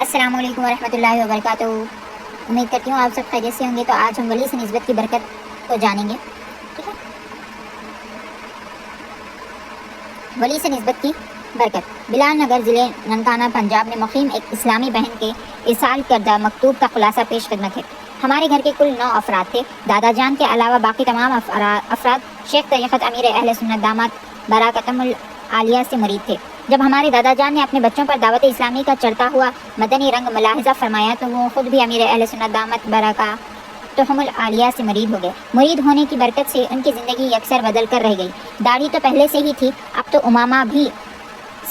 السلام علیکم ورحمۃ اللہ وبرکاتہ۔ امید کرتی ہوں آپ سب خیریت سے ہوں گے۔ تو آج ہم ولی سے نسبت کی برکت کو جانیں گے، ٹھیک ہے؟ ولی سے نسبت کی برکت۔ بلال نگر ضلع ننکانہ پنجاب میں مقیم ایک اسلامی بہن کے ارسال کردہ مکتوب کا خلاصہ پیش خدمت ہے۔ ہمارے گھر کے کل 9 افراد تھے۔ دادا جان کے علاوہ باقی تمام افراد شیخ طریقت امیر اہل سنت داماد برکاتہم العالیہ سے مرید تھے۔ جب ہمارے دادا جان نے اپنے بچوں پر دعوت اسلامی کا چڑھتا ہوا مدنی رنگ ملاحظہ فرمایا تو وہ خود بھی امیر اہل سنت داماد برکاتہم العالیہ سے مرید ہو گئے۔ مرید ہونے کی برکت سے ان کی زندگی یکسر بدل کر رہ گئی۔ داڑھی تو پہلے سے ہی تھی، اب تو امامہ بھی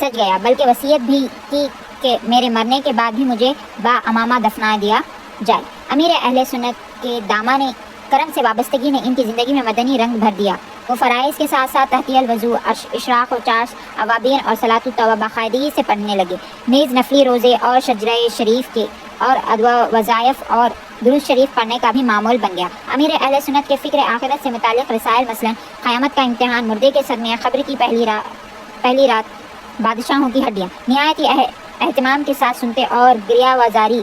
سج گیا، بلکہ وصیت بھی کی کہ میرے مرنے کے بعد بھی مجھے با امامہ دفنا دیا جائے۔ امیر اہل سنت کے دامن کرم سے وابستگی نے ان کی زندگی میں مدنی رنگ بھر دیا۔ وہ فرائض کے ساتھ ساتھ تحتی الوضو، اشراق و چارش، اوابین اور صلاۃ التوبہ باقاعدگی سے پڑھنے لگے۔ نیز نفلی روزے اور شجرہ شریف کے اور ادعا وظائف اور درود شریف پڑھنے کا بھی معمول بن گیا۔ امیر اہل سنت کے فکر آخرت سے متعلق رسائل مثلا قیامت کا امتحان، مردے کے صدمے، قبر کی پہلی رات، بادشاہوں کی ہڈیاں نہایت ہی اہتمام کے ساتھ سنتے اور گریہ وزاری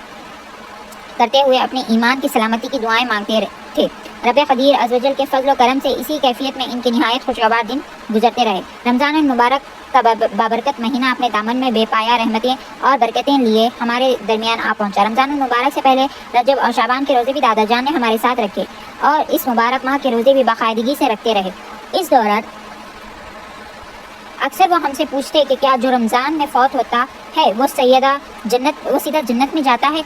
کرتے ہوئے اپنے ایمان کی سلامتی کی دعائیں مانگتے تھے۔ رب قدیر عزوجل کے فضل و کرم سے اسی کیفیت میں ان کے نہایت خوشگوار دن گزرتے رہے۔ رمضان المبارک کا بابرکت مہینہ اپنے دامن میں بے پایا رحمتیں اور برکتیں لیے ہمارے درمیان آ پہنچا۔ رمضان المبارک سے پہلے رجب اور شعبان کے روزے بھی دادا جان نے ہمارے ساتھ رکھے اور اس مبارک ماہ کے روزے بھی باقاعدگی سے رکھتے رہے۔ اس دوران اکثر وہ ہم سے پوچھتے کہ کیا جو رمضان میں فوت ہوتا ہے وہ سیدھا جنت میں جاتا ہے؟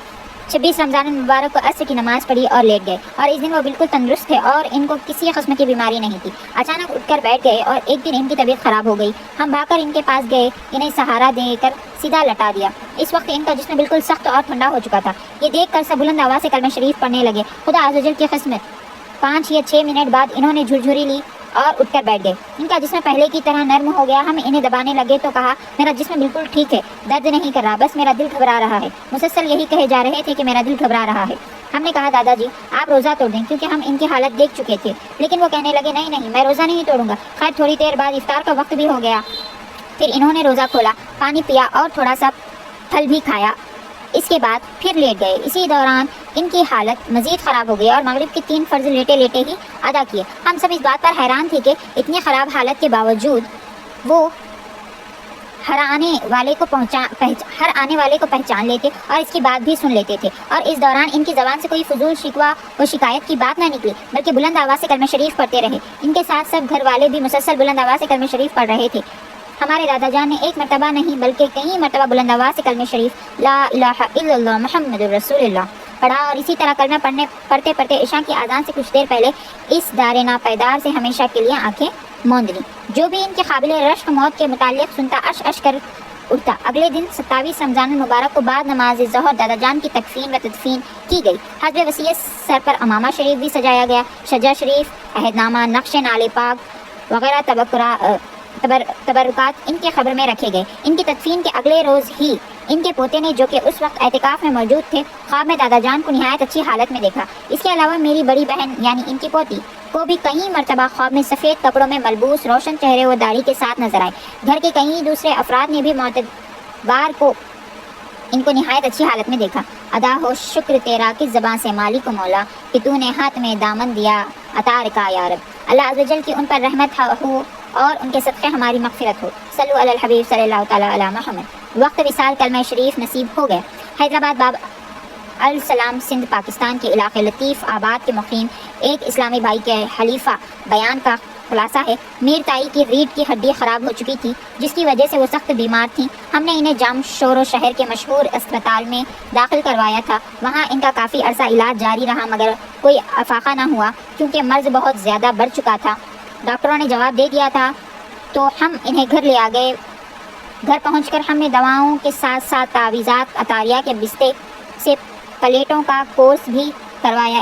26 رمضان المبارک کو عصر کی نماز پڑھی اور لیٹ گئے، اور اس دن وہ بالکل تندرست تھے اور ان کو کسی قسم کی بیماری نہیں تھی۔ اچانک اٹھ کر بیٹھ گئے اور ایک دن ان کی طبیعت خراب ہو گئی۔ ہم بھاگ کر ان کے پاس گئے، انہیں سہارا دے کر سیدھا لٹا دیا۔ اس وقت ان کا جسم بالکل سخت اور ٹھنڈا ہو چکا تھا۔ یہ دیکھ کر سب بلند آواز سے کلمہ شریف پڑھنے لگے۔ خدا عزوجل کی قسمت 5 یا 6 منٹ بعد انہوں نے جھرجھری لی اور اٹھ کر بیٹھ گئے۔ ان کا جسم پہلے کی طرح نرم ہو گیا۔ ہم انہیں دبانے لگے تو کہا، میرا جسم بالکل ٹھیک ہے، درد نہیں کر رہا، بس میرا دل گھبرا رہا ہے۔ مسلسل یہی کہے جا رہے تھے کہ میرا دل گھبرا رہا ہے۔ ہم نے کہا، دادا جی آپ روزہ توڑ دیں، کیونکہ ہم ان کی حالت دیکھ چکے تھے۔ لیکن وہ کہنے لگے، نہیں میں روزہ نہیں توڑوں گا۔ خیر تھوڑی دیر بعد افطار کا وقت بھی ہو گیا۔ پھر انہوں نے روزہ کھولا، پانی پیا اور تھوڑا سا پھل بھی کھایا۔ اس کے بعد پھر لیٹ گئے۔ اسی دوران ان کی حالت مزید خراب ہو گئی اور مغرب کے 3 فرض لیٹے ہی ادا کیے۔ ہم سب اس بات پر حیران تھے کہ اتنی خراب حالت کے باوجود وہ ہر آنے والے کو پہچان لیتے اور اس کی بات بھی سن لیتے تھے، اور اس دوران ان کی زبان سے کوئی فضول شکوہ و شکایت کی بات نہ نکلی، بلکہ بلند آواز سے کلمہ شریف پڑھتے رہے۔ ان کے ساتھ سب گھر والے بھی مسلسل بلند آواز سے کلمہ شریف پڑھ رہے تھے۔ ہمارے دادا جان نے ایک مرتبہ نہیں بلکہ کئی مرتبہ بلند آواز سے کلمہ شریف لا الہ الا اللہ محمد رسول اللہ پڑھا، اور اسی طرح کلمہ پڑھتے عشاء کی اذان سے کچھ دیر پہلے اس دار ناپیدار سے ہمیشہ کے لیے آنکھیں موند لیں۔ جو بھی ان کے قابل رشک موت کے متعلق سنتا اش کر اٹھتا۔ اگلے دن 27 رمضان المبارک کو بعد نماز ظہر دادا جان کی تکفین و تدفین کی گئی۔ حسب وصیت سر پر امامہ شریف بھی سجایا گیا۔ شجرہ شریف، عہد نامہ، نقش نالے پاک وغیرہ تبرکات ان کے قبر میں رکھے گئے۔ ان کی تدفین کے اگلے روز ہی ان کے پوتے نے، جو کہ اس وقت اعتکاف میں موجود تھے، خواب میں دادا جان کو نہایت اچھی حالت میں دیکھا۔ اس کے علاوہ میری بڑی بہن یعنی ان کی پوتی کو بھی کئی مرتبہ خواب میں سفید کپڑوں میں ملبوس، روشن چہرے و داڑھی کے ساتھ نظر آئے۔ گھر کے کئی دوسرے افراد نے بھی معتبر کو ان کو نہایت اچھی حالت میں دیکھا۔ ادا ہو شکر تیرا کس زبان سے مالک و مولا، کہ تو نے ہاتھ میں دامن دیا عطا رکا یا رب۔ اللہ عزوجل کی ان پر رحمت ہو اور ان کے صدقے ہماری مغفرت ہو۔ صلو علی الحبیب صلی اللہ تعالی علی محمد۔ وقت وصال کلمہ شریف نصیب ہو گئے۔ حیدرآباد باب السلام سندھ پاکستان کے علاقے لطیف آباد کے مقیم ایک اسلامی بھائی کے حلیفہ بیان کا خلاصہ ہے۔ میر تائی کی ریڑھ کی ہڈی خراب ہو چکی تھی، جس کی وجہ سے وہ سخت بیمار تھیں۔ ہم نے انہیں جام شور شہر کے مشہور اسپتال میں داخل کروایا تھا۔ وہاں ان کا کافی عرصہ علاج جاری رہا، مگر کوئی افاقہ نہ ہوا، کیونکہ مرض بہت زیادہ بڑھ چکا تھا۔ ڈاکٹروں نے جواب دے دیا تھا، تو ہم انہیں گھر لے آ گئے۔ گھر پہنچ کر ہم نے دواؤں کے ساتھ ساتھ تعویذات، عطاریہ کے بستے سے پلیٹوں کا کورس بھی کروایا۔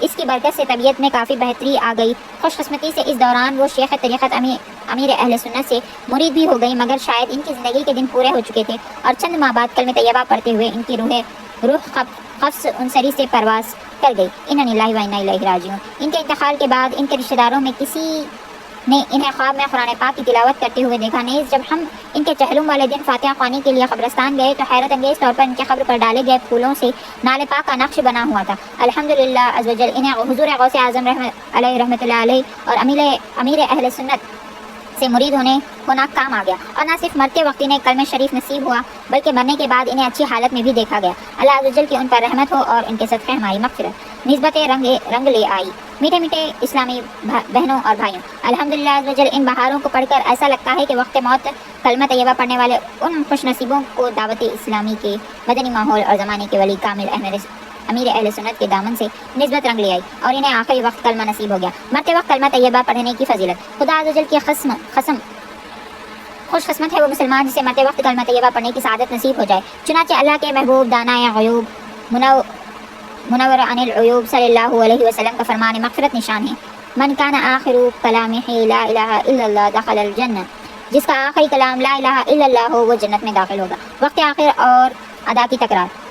اس کی برکت سے طبیعت میں کافی بہتری آ گئی۔ خوش قسمتی سے اس دوران وہ شیخ طریقت امیر اہل سنت سے مرید بھی ہو گئی، مگر شاید ان کی زندگی کے دن پورے ہو چکے تھے، اور چند ماہ بعد کلمہ طیبہ پڑھتے ہوئے ان کی روح قبض انصری سے پرواز کر گئی۔ انا للہ و انا الیہ راجعون۔ ان کے انتقال کے بعد ان کے رشتہ داروں میں کسی نے انہیں خواب میں قرآن پاک کی تلاوت کرتے ہوئے دیکھا۔ نیز جب ہم ان کے چہلم والے دن فاتحہ خوانی کے لیے قبرستان گئے تو حیرت انگیز طور پر ان کے قبر پر ڈالے گئے پھولوں سے نال پاک کا نقش بنا ہوا تھا۔ الحمدللہ عز وجل انہیں حضور غوث اعظم رحمۃ اللہ علیہ اور امیر اہل سنت سے مرید ہونا کام آ گیا، اور نہ صرف مرتے وقت انہیں کلمہ شریف نصیب ہوا بلکہ مرنے کے بعد انہیں اچھی حالت میں بھی دیکھا گیا۔ اللہ عز وجل کی ان پر رحمت ہو اور ان کے صدقے ہماری مغفرت نسبتیں رنگ لے آئی۔ میٹھے میٹھے اسلامی بہنوں اور بھائیوں، الحمدللہ عز وجل ان بہاروں کو پڑھ کر ایسا لگتا ہے کہ وقت موت کلمہ طیبہ پڑھنے والے ان خوش نصیبوں کو دعوت اسلامی کے مدنی ماحول اور زمانے کے ولی کامل امیر اہل سنت کے دامن سے نسبت رنگ لے آئی اور انہیں آخری وقت کلمہ نصیب ہو گیا۔ مرتے وقت کلمہ طیبہ پڑھنے کی فضیلت، خدا عز وجل کی خوش قسمت ہے وہ مسلمان جسے مرتے وقت کلمہ طیبہ پڑھنے کی سعادت نصیب ہو جائے۔ چنانچہ اللہ کے محبوب دانائے غیوب منور عن العیوب صلی اللہ علیہ وسلم کا فرمان مغفرت نشان ہے، من کان آخر کلامہ لا الہ الا اللہ دخل الجنہ، جس کا آخری کلام لا الہ الا اللہ ہو وہ جنت میں داخل ہوگا۔ وقت آخر اور ادا کی تکرار،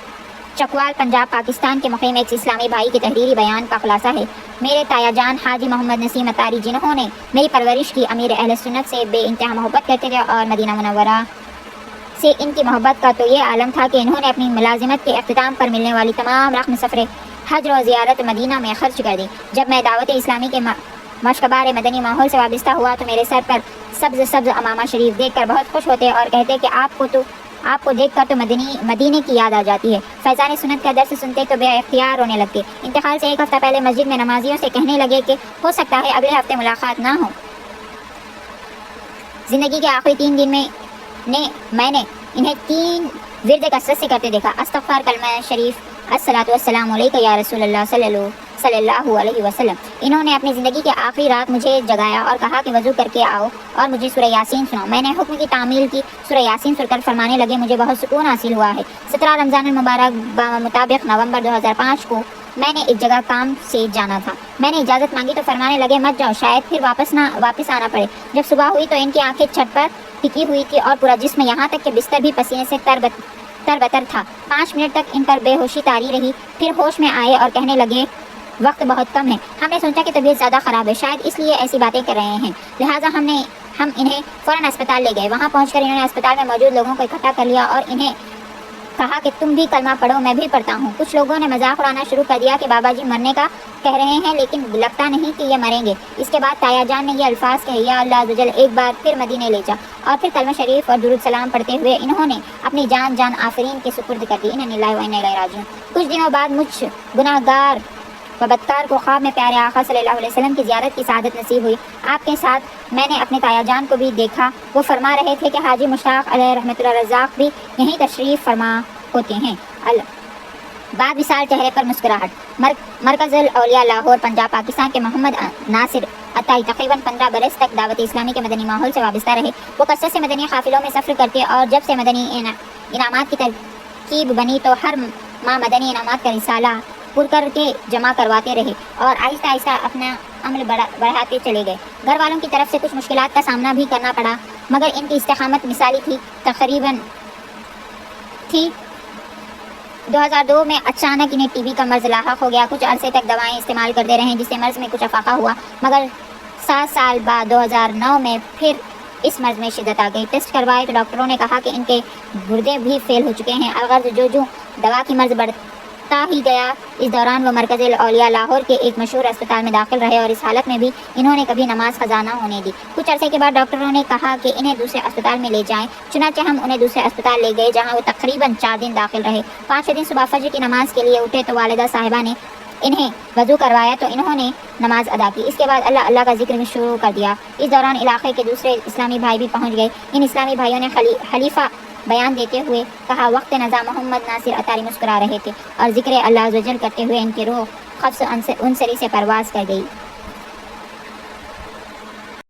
چکوال پنجاب پاکستان کے مقیم ایک اسلامی بھائی کے تحریری بیان کا خلاصہ ہے۔ میرے تایا جان حاجی محمد نسیم اتاری جنہوں نے میری پرورش کی امیر اہل سنت سے بے انتہا محبت کرتے تھے اور مدینہ منورہ سے ان کی محبت کا تو یہ عالم تھا کہ انہوں نے اپنی ملازمت کے اختتام پر ملنے والی تمام رقم سفر حج و زیارت مدینہ میں خرچ کر دی۔ جب میں دعوت اسلامی کے مشکبار مدنی ماحول سے وابستہ ہوا تو میرے سر پر سبز امامہ شریف دیکھ کر بہت خوش ہوتے اور کہتے کہ آپ کو دیکھ کر تو مدینے کی یاد آ جاتی ہے۔ فیضان سنت کا درس سنتے تو بے اختیار رونے لگتے۔ انتقال سے ایک ہفتہ پہلے مسجد میں نمازیوں سے کہنے لگے کہ ہو سکتا ہے اگلے ہفتے ملاقات نہ ہو۔ زندگی کے آخری 3 دن میں نے انہیں 3 ورد کثرت سے کرتے دیکھا، استغفار، کلمہ شریف، الصلاۃ والسلام علیک یا رسول اللہ صلی اللہ علیہ وسلم۔ انہوں نے اپنی زندگی کی آخری رات مجھے جگایا اور کہا کہ وضو کر کے آؤ اور مجھے سورہ یاسین سناؤ۔ میں نے حکم کی تعمیل کی، سورہ یاسین سن کر فرمانے لگے مجھے بہت سکون حاصل ہوا ہے۔ 17 رمضان المبارک مطابق نومبر 2005 کو میں نے ایک جگہ کام سے جانا تھا۔ میں نے اجازت مانگی تو فرمانے لگے مت جاؤ، شاید پھر واپس آنا پڑے۔ جب صبح ہوئی تو ان کی آنکھیں چھت پر ٹکی ہوئی تھی اور پورا جسم یہاں تک کہ بستر بھی پسینے سے تربتر تھا۔ 5 منٹ تک ان پر بے ہوشی طاری رہی، پھر ہوش میں آئے اور کہنے لگے وقت بہت کم ہے۔ ہم نے سوچا کہ طبیعت زیادہ خراب ہے، شاید اس لیے ایسی باتیں کر رہے ہیں، لہٰذا ہم انہیں فوراً اسپتال لے گئے۔ وہاں پہنچ کر انہوں نے اسپتال میں موجود لوگوں کو اکٹھا کر لیا اور انہیں کہا کہ تم بھی کلمہ پڑھو، میں بھی پڑھتا ہوں۔ کچھ لوگوں نے مذاق اڑانا شروع کر دیا کہ بابا جی مرنے کا کہہ رہے ہیں لیکن لگتا نہیں کہ یہ مریں گے۔ اس کے بعد تایا جان نے یہ الفاظ کہے، یا اللہ عز وجل ایک بار پھر مدینے لے جا، اور پھر کلمہ شریف اور درود سلام پڑھتے ہوئے انہوں نے اپنی جان آفرین کے سپرد کر دی۔ انا للہ و انا الیہ راجعون۔ کچھ دنوں بعد مجھ گناہ گار و بدکار کو خواب میں پیارے آقا صلی اللہ علیہ وسلم کی زیارت کی سعادت نصیب ہوئی۔ آپ کے ساتھ میں نے اپنے تایا جان کو بھی دیکھا، وہ فرما رہے تھے کہ حاجی مشتاق علیہ رحمۃ اللہ رزاق بھی یہیں تشریف فرما ہوتے ہیں۔ بعد وصال چہرے پر مسکراہٹ۔ مرکز الاولیاء لاہور پنجاب پاکستان کے محمد ناصر اتائی تقریباً 15 برس تک دعوت اسلامی کے مدنی ماحول سے وابستہ رہے۔ وہ کثرت سے مدنی قافلوں میں سفر کرتے اور جب سے مدنی انعامات کی ترکیب بنی تو ہر ماہ مدنی انعامات کا رسالہ پر کر کے جمع کرواتے رہے اور آہستہ آہستہ اپنا عمل بڑھاتے چلے گئے۔ گھر والوں کی طرف سے کچھ مشکلات کا سامنا بھی کرنا پڑا، مگر ان کی استقامت مثالی تھی۔ تقریباً 2002 میں اچانک انہیں ٹی بی کا مرض لاحق ہو گیا۔ کچھ عرصے تک دوائیں استعمال کرتے رہے جس سے مرض میں کچھ افاقہ ہوا، مگر 7 سال بعد 2009 میں پھر اس مرض میں شدت آ گئی۔ ٹیسٹ کروائے تو ڈاکٹروں نے کہا کہ ان کے گردے بھی فیل ہو چکے ہیں۔ الغرض جو دوا کی مرض بڑھتا ہی گیا۔ اس دوران وہ مرکز الاولیاء لاہور کے ایک مشہور اسپتال میں داخل رہے اور اس حالت میں بھی انہوں نے کبھی نماز قضا نہ ہونے دی۔ کچھ عرصے کے بعد ڈاکٹروں نے کہا کہ انہیں دوسرے اسپتال میں لے جائیں، چنانچہ ہم انہیں دوسرے اسپتال لے گئے جہاں وہ تقریباً 4 دن داخل رہے۔ 5ویں دن صبح فجر کی نماز کے لیے اٹھے تو والدہ صاحبہ نے انہیں وضو کروایا تو انہوں نے نماز ادا کی۔ اس کے بعد اللہ کا ذکر شروع کر دیا۔ اس دوران علاقے کے دوسرے اسلامی بھائی بھی پہنچ گئے۔ ان اسلامی بھائیوں نے خلیفہ بیان دیتے ہوئے کہا، وقت نزا محمد ناصر اتاری مسکرا رہے تھے اور ذکر اللہ عز و جل کرتے ہوئے ان کی روح قبض انصری سے پرواز کر گئی۔